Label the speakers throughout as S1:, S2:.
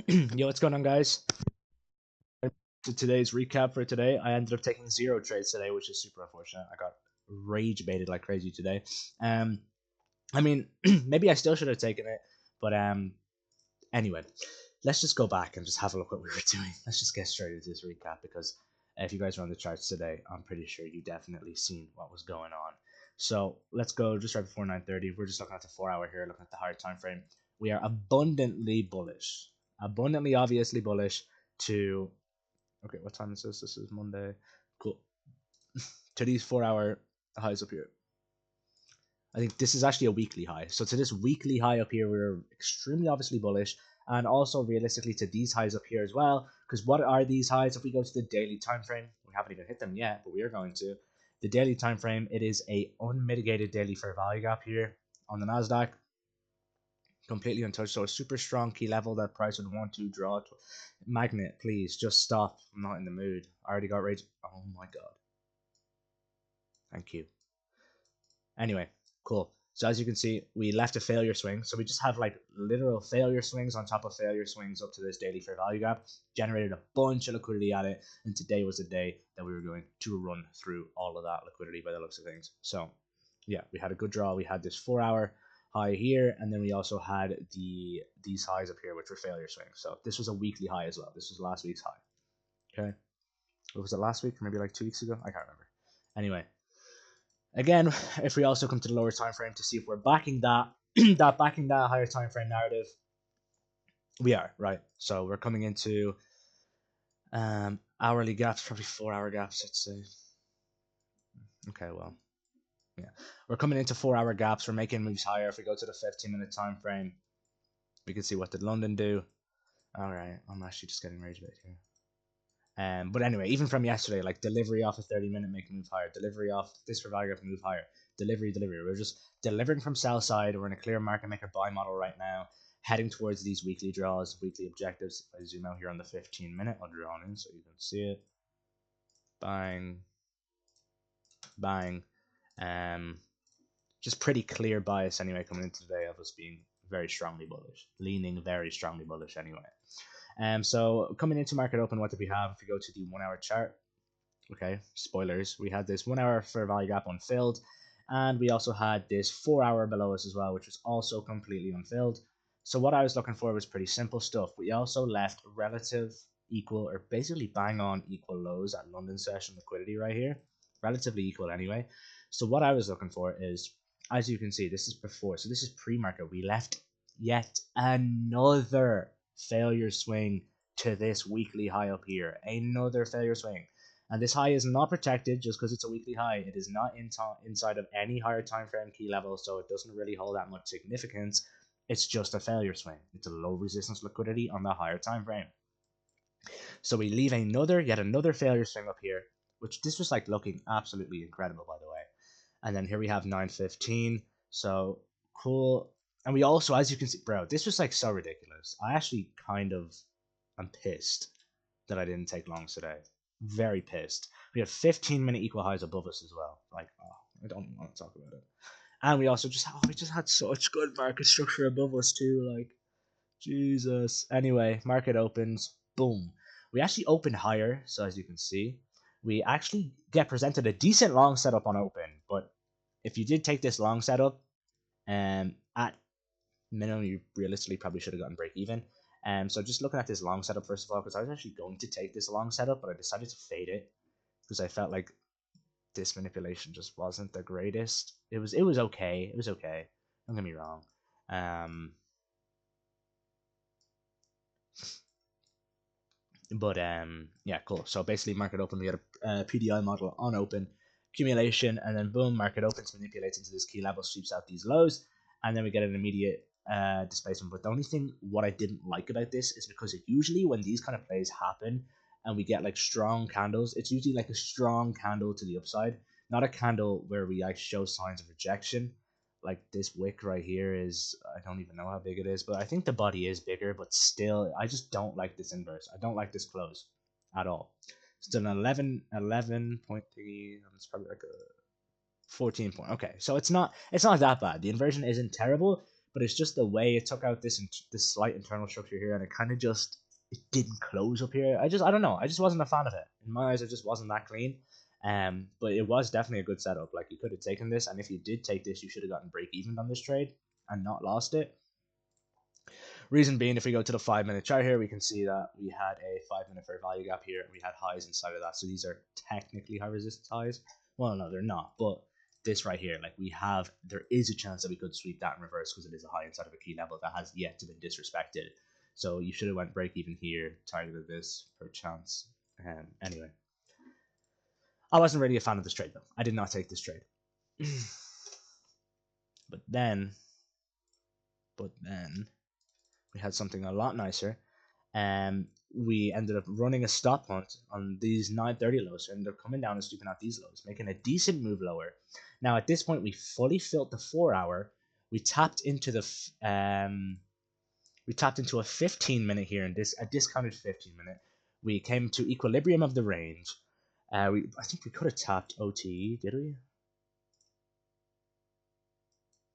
S1: Yo, what's going on, guys? To today's recap for today, I ended up taking 0 trades today, which is super unfortunate. I got rage baited like crazy today. Um, I mean, maybe I still should have taken it, but anyway, let's just go back and just have a look what we were doing. Let's just get straight into this recap because if you guys are on the charts today, I'm pretty sure you definitely seen what was going on. So let's go just right before 9:30. We're just looking at the 4 hour here, looking at the higher time frame. We are abundantly bullish, abundantly obviously bullish to. Okay, what time is this? This is Monday. Cool. To these 4 hour highs up here. I think this is actually a weekly high. So to this weekly high up here, we're extremely obviously bullish, and also realistically to these highs up here as well. Because what are these highs? If we go to the daily time frame, we haven't even hit them yet, but we are going to. The daily time frame, it is a unmitigated daily fair value gap here on the Nasdaq, completely untouched. So a super strong key level that price would want to draw. Magnet, please just stop. I'm not in the mood. I already got rage. Oh my god. Thank you. Anyway, cool. So as you can see, we left a failure swing. So we just have like literal failure swings on top of failure swings up to this daily fair value gap. Generated a bunch of liquidity at it. And today was the day that we were going to run through all of that liquidity by the looks of things. So yeah, we had a good draw. We had this 4 hour high here, and then we also had these highs up here, which were failure swings. So this was a weekly high as well. This was last week's high. Okay. What was it, last week? Maybe like 2 weeks ago? I can't remember. Anyway, again, if we also come to the lower time frame to see if we're backing that backing that higher time frame narrative, we are, right? So we're coming into hourly gaps, probably 4 hour gaps, let's say. Okay, well, yeah. We're coming into 4 hour gaps. We're making moves higher. If we go to the 15-minute time frame, we can see what did London do. All right, I'm actually just getting rage bait here. But anyway, even from yesterday, like delivery off a 30-minute, make a move higher. Delivery off this for value, move higher. Delivery. We're just delivering from sell side. We're in a clear market maker buy model right now, heading towards these weekly draws, weekly objectives. If I zoom out here on the 15-minute, I'll draw in so you can see it. Bang, bang. Just pretty clear bias anyway coming into today of us being very strongly bullish, leaning very strongly bullish anyway. So coming into market open, what did we have? If we go to the 1 hour chart, okay, spoilers, we had this 1 hour fair value gap unfilled, and we also had this 4 hour below us as well, which was also completely unfilled. So what I was looking for was pretty simple stuff. We also left relative equal, or basically bang on equal lows at London session liquidity right here, relatively equal anyway. So what I was looking for is, as you can see, this is before, so this is pre-market. We left yet another failure swing to this weekly high up here, another failure swing. And this high is not protected just because it's a weekly high. It is not inside of any higher time frame key level, so it doesn't really hold that much significance. It's just a failure swing. It's a low resistance liquidity on the higher time frame. So we leave yet another failure swing up here, which this was like looking absolutely incredible, by the way. And then here we have 9:15. So cool. And we also, as you can see, bro, this was like so ridiculous. I actually kind of am pissed that I didn't take longs today. Very pissed. We had 15-minute equal highs above us as well. Like, oh, I don't want to talk about it. And we also we just had such good market structure above us too. Like, Jesus. Anyway, market opens. Boom. We actually opened higher. So as you can see, we actually get presented a decent long setup on open. But if you did take this long setup, at minimum, you realistically probably should have gotten break even. So just looking at this long setup first of all, because I was actually going to take this long setup, but I decided to fade it because I felt like this manipulation just wasn't the greatest. It was okay. It was okay. Don't get me wrong. But yeah, cool. So basically, market open, we had a PDI model on open accumulation, and then boom, market opens, manipulates into this key level, sweeps out these lows, and then we get an immediate displacement. But the only thing what I didn't like about this is because usually when these kind of plays happen and we get like strong candles, it's usually like a strong candle to the upside, not a candle where we like show signs of rejection. Like this wick right here is, I don't even know how big it is, but I think the body is bigger, but still, I just don't like this inverse. I don't like this close at all. It's an 11.3, it's probably like a 14 point. Okay, so it's not that bad. The inversion isn't terrible, but it's just the way it took out this slight internal structure here, and it kind of just it didn't close up here. I don't know. I just wasn't a fan of it. In my eyes, it just wasn't that clean. But it was definitely a good setup. Like, you could have taken this, and if you did take this, you should have gotten break even on this trade and not lost it. Reason being, if we go to the 5-minute chart here, we can see that we had a 5-minute fair value gap here, and we had highs inside of that. So these are technically high resistance highs. Well, no, they're not. But this right here, like, there is a chance that we could sweep that in reverse because it is a high inside of a key level that has yet to be disrespected. So you should have went break even here, targeted this per chance. Anyway, I wasn't really a fan of this trade though. I did not take this trade. But then we had something a lot nicer. We ended up running a stop hunt on these 930 lows. So we ended up coming down and sweeping out these lows, making a decent move lower. Now at this point, we fully filled the 4-hour. We tapped into a 15-minute here, and a discounted 15-minute. We came to equilibrium of the range. I think we could have tapped OTE, did we?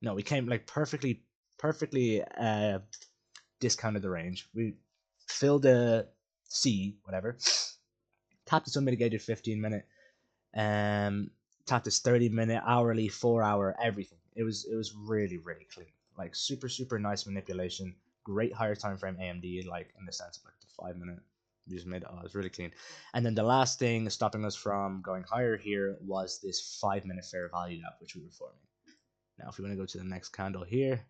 S1: No, we came like perfectly discounted the range. We filled the C, whatever. Tapped this unmitigated 15-minute. Tapped this 30-minute, hourly, 4-hour, everything. It was really, really clean. Like, super, super nice manipulation. Great higher time frame AMD, like, in the sense of like the 5-minute. We just made it. Oh, it was really clean. And then the last thing stopping us from going higher here was this 5-minute fair value gap, which we were forming. Now, if we want to go to the next candle here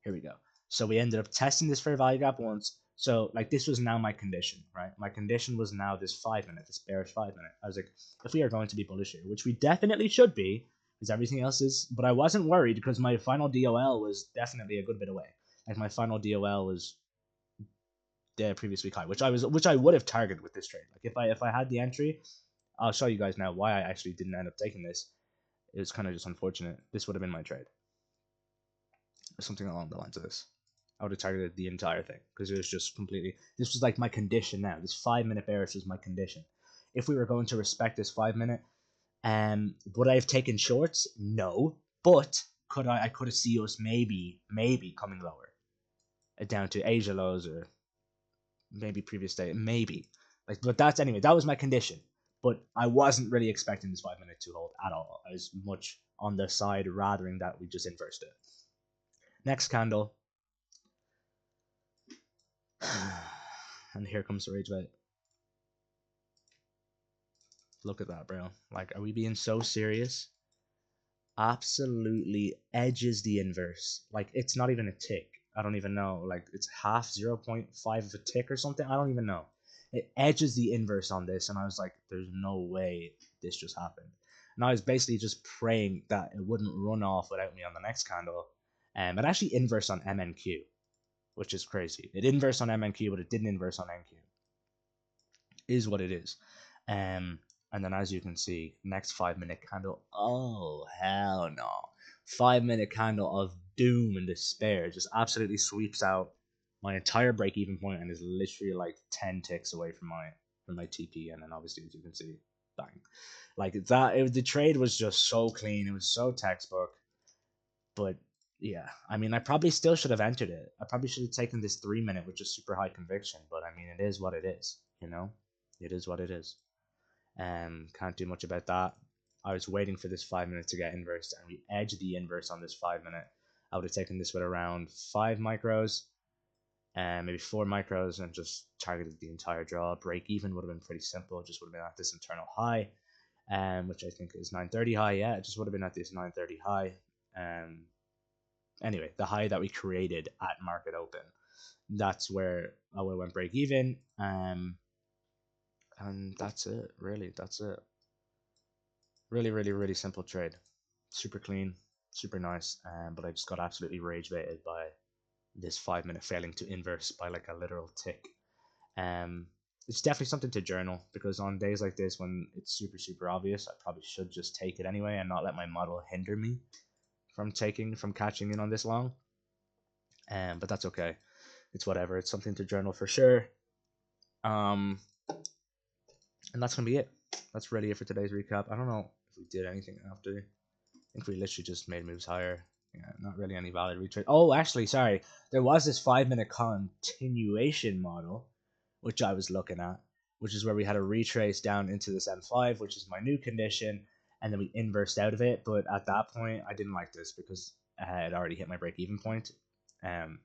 S1: we go. So we ended up testing this fair value gap once. So, like, this was now my condition, right? My condition was now this 5-minute, this bearish 5-minute. I was like, if we are going to be bullish here, which we definitely should be, because everything else is, but I wasn't worried because my final DOL was definitely a good bit away. Like, my final DOL was the previous week high, which I would have targeted with this trade. Like, if I had the entry, I'll show you guys now why I actually didn't end up taking this. It was kind of just unfortunate. This would have been my trade. Something along the lines of this. I would have targeted the entire thing because it was just completely. This was like my condition now. This 5-minute bearish was my condition. If we were going to respect this 5-minute, would I have taken shorts? No, but could I? I could have seen us maybe coming lower, down to Asia lows or maybe previous day, maybe. Like, but that's anyway. That was my condition. But I wasn't really expecting this 5-minute to hold at all. I was much on the side rather than that we just inversed it. Next candle. And here comes the rage bait. Look at that, bro. Like, are we being so serious? Absolutely edges the inverse. Like, it's not even a tick. I don't even know. Like, it's half 0.5 of a tick or something. I don't even know. It edges the inverse on this, and I was like, there's no way this just happened. And I was basically just praying that it wouldn't run off without me on the next candle. It actually inversed on MNQ, which is crazy. It inversed on MNQ, but it didn't inverse on NQ. Is what it is. And then, as you can see, next 5-minute candle. Oh, hell no. 5-minute candle of doom and despair just absolutely sweeps out my entire break-even point and is literally like 10 ticks away from my TP. And then, obviously, as you can see, bang. Like, that, the trade was just so clean. It was so textbook. But yeah, I mean, I probably still should have entered it. I probably should have taken this 3-minute, which is super high conviction. But I mean, it is what it is, you know? It is what it is. Can't do much about that. I was waiting for this 5-minute to get inversed, and we edged the inverse on this 5-minute. I would have taken this with around 5 micros, and maybe 4 micros, and just targeted the entire draw. Break even would have been pretty simple. Just would have been at this internal high, which I think is 930 high. Yeah, it just would have been at this 930 high. Anyway, the high that we created at market open. That's where I would have went break even. And that's it, really. That's it. Really, really, really simple trade. Super clean, super nice. But I just got absolutely rage baited by this 5-minute failing to inverse by like a literal tick. It's definitely something to journal, because on days like this when it's super, super obvious, I probably should just take it anyway and not let my model hinder me from catching in on this long. But that's okay. It's whatever. It's something to journal for sure. And that's gonna be it. That's really it for today's recap. I don't know if we did anything after. I think we literally just made moves higher Yeah, not really any valid retrace. Oh, actually, sorry. There was this 5 minute continuation model, which I was looking at, which is where we had a retrace down into this M5, which is my new condition, and then we inversed out of it. But at that point, I didn't like this because I had already hit my break even point, and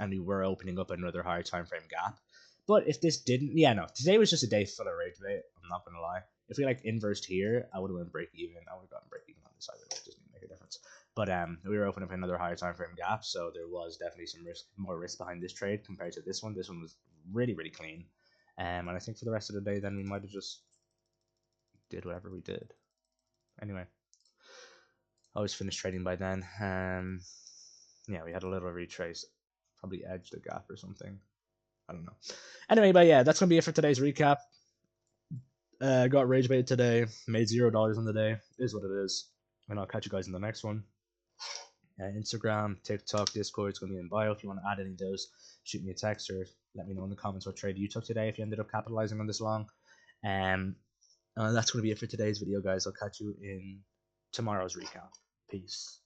S1: we were opening up another higher time frame gap. But if this didn't, yeah, no, today was just a day full of rage bait. I'm not gonna lie. If we like inversed here, I would have went break even. I would have gotten break even on this side. It doesn't make a difference. But we were opening up another higher time frame gap, so there was definitely some risk, more risk behind this trade compared to this one. This one was really, really clean. And I think for the rest of the day, then we might have just did whatever we did. Anyway, I was finished trading by then. Yeah, we had a little retrace, probably edged the gap or something. I don't know. Anyway, but yeah, that's gonna be it for today's recap. Got rage baited today, made $0 on the day. Is what it is. And I'll catch you guys in the next one. Instagram, TikTok, Discord, it's gonna be in bio. If you want to add any of those, shoot me a text or let me know in the comments what trade you took today if you ended up capitalizing on this long. That's gonna be it for today's video, guys. I'll catch you in tomorrow's recap. Peace.